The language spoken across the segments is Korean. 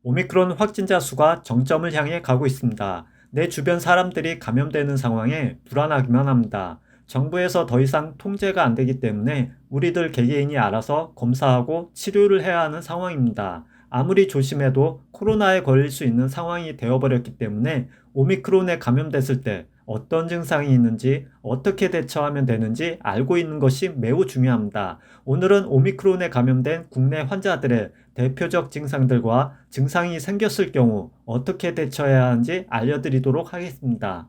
오미크론 확진자 수가 정점을 향해 가고 있습니다. 내 주변 사람들이 감염되는 상황에 불안하기만 합니다. 정부에서 더 이상 통제가 안 되기 때문에 우리들 개개인이 알아서 검사하고 치료를 해야 하는 상황입니다. 아무리 조심해도 코로나에 걸릴 수 있는 상황이 되어버렸기 때문에 오미크론에 감염됐을 때 어떤 증상이 있는지 어떻게 대처하면 되는지 알고 있는 것이 매우 중요합니다. 오늘은 오미크론에 감염된 국내 환자들의 대표적 증상들과 증상이 생겼을 경우 어떻게 대처해야 하는지 알려드리도록 하겠습니다.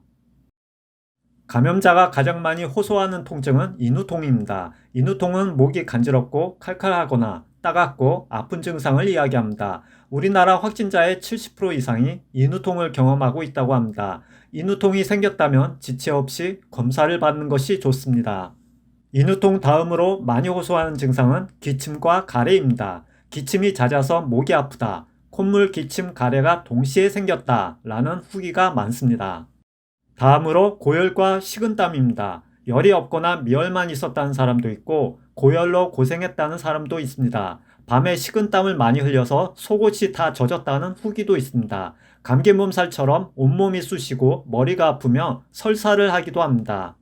감염자가 가장 많이 호소하는 통증은 인후통입니다. 인후통은 목이 간지럽고 칼칼하거나 따갑고 아픈 증상을 이야기합니다. 우리나라 확진자의 70% 이상이 인후통을 경험하고 있다고 합니다. 인후통이 생겼다면 지체 없이 검사를 받는 것이 좋습니다. 인후통 다음으로 많이 호소하는 증상은 기침과 가래입니다. 기침이 잦아서 목이 아프다, 콧물, 기침, 가래가 동시에 생겼다 라는 후기가 많습니다. 다음으로 고열과 식은땀입니다. 열이 없거나 미열만 있었다는 사람도 있고 고열로 고생했다는 사람도 있습니다. 밤에 식은땀을 많이 흘려서 속옷이 다 젖었다는 후기도 있습니다. 감기 몸살처럼 온몸이 쑤시고 머리가 아프며 설사를 하기도 합니다.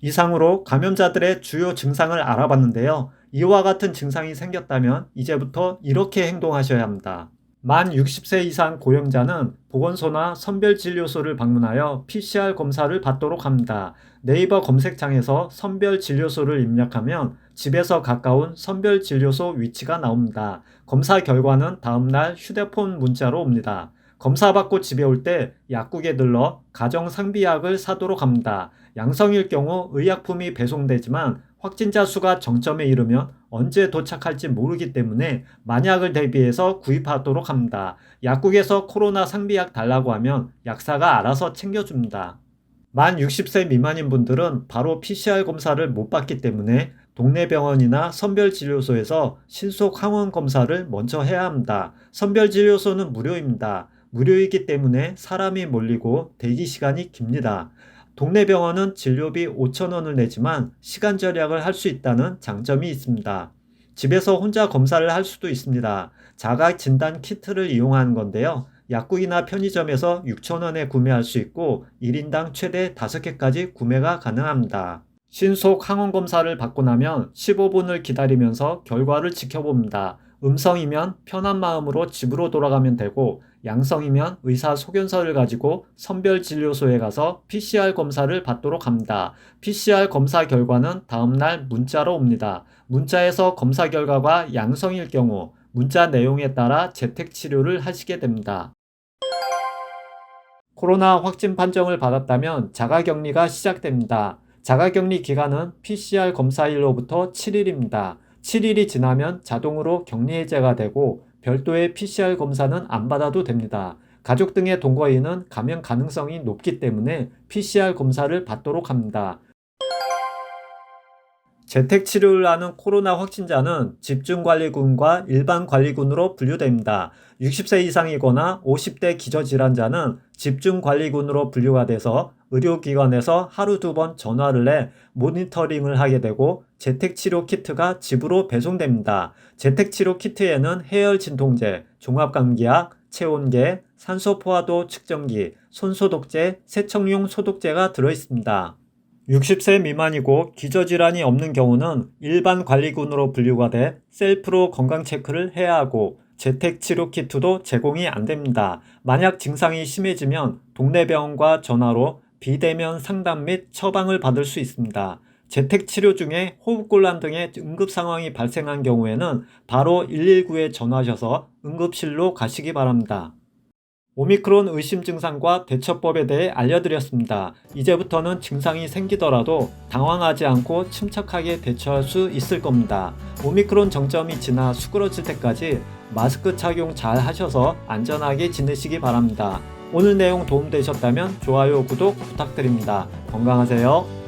이상으로 감염자들의 주요 증상을 알아봤는데요. 이와 같은 증상이 생겼다면 이제부터 이렇게 행동하셔야 합니다. 만 60세 이상 고령자는 보건소나 선별진료소를 방문하여 PCR 검사를 받도록 합니다. 네이버 검색창에서 선별진료소를 입력하면 집에서 가까운 선별진료소 위치가 나옵니다. 검사 결과는 다음날 휴대폰 문자로 옵니다. 검사받고 집에 올 때 약국에 들러 가정상비약을 사도록 합니다. 양성일 경우 의약품이 배송되지만 확진자 수가 정점에 이르면 언제 도착할지 모르기 때문에 만약을 대비해서 구입하도록 합니다. 약국에서 코로나 상비약 달라고 하면 약사가 알아서 챙겨줍니다. 만 60세 미만인 분들은 바로 PCR 검사를 못 받기 때문에 동네 병원이나 선별진료소에서 신속 항원 검사를 먼저 해야 합니다. 선별진료소는 무료입니다. 무료이기 때문에 사람이 몰리고 대기 시간이 깁니다. 동네 병원은 진료비 5,000원을 내지만 시간 절약을 할 수 있다는 장점이 있습니다. 집에서 혼자 검사를 할 수도 있습니다. 자가 진단 키트를 이용하는 건데요. 약국이나 편의점에서 6,000원에 구매할 수 있고 1인당 최대 5개까지 구매가 가능합니다. 신속 항원 검사를 받고 나면 15분을 기다리면서 결과를 지켜봅니다. 음성이면 편한 마음으로 집으로 돌아가면 되고 양성이면 의사 소견서를 가지고 선별진료소에 가서 PCR 검사를 받도록 합니다. PCR 검사 결과는 다음날 문자로 옵니다. 문자에서 검사 결과가 양성일 경우 문자 내용에 따라 재택치료를 하시게 됩니다. 코로나 확진 판정을 받았다면 자가격리가 시작됩니다. 자가격리 기간은 PCR 검사일로부터 7일입니다. 7일이 지나면 자동으로 격리 해제가 되고 별도의 PCR 검사는 안 받아도 됩니다. 가족 등의 동거인은 감염 가능성이 높기 때문에 PCR 검사를 받도록 합니다. 재택치료를 하는 코로나 확진자는 집중관리군과 일반관리군으로 분류됩니다. 60세 이상이거나 50대 기저질환자는 집중관리군으로 분류가 돼서 의료기관에서 하루 2번 전화를 해 모니터링을 하게 되고 재택치료 키트가 집으로 배송됩니다. 재택치료 키트에는 해열진통제, 종합감기약, 체온계, 산소포화도 측정기, 손소독제, 세척용 소독제가 들어있습니다. 60세 미만이고 기저질환이 없는 경우는 일반 관리군으로 분류가 돼 셀프로 건강체크를 해야 하고 재택치료 키트도 제공이 안 됩니다. 만약 증상이 심해지면 동네 병원과 전화로 비대면 상담 및 처방을 받을 수 있습니다. 재택치료 중에 호흡곤란 등의 응급 상황이 발생한 경우에는 바로 119에 전화하셔서 응급실로 가시기 바랍니다. 오미크론 의심 증상과 대처법에 대해 알려드렸습니다. 이제부터는 증상이 생기더라도 당황하지 않고 침착하게 대처할 수 있을 겁니다. 오미크론 정점이 지나 수그러질 때까지 마스크 착용 잘 하셔서 안전하게 지내시기 바랍니다. 오늘 내용 도움되셨다면 좋아요, 구독 부탁드립니다. 건강하세요.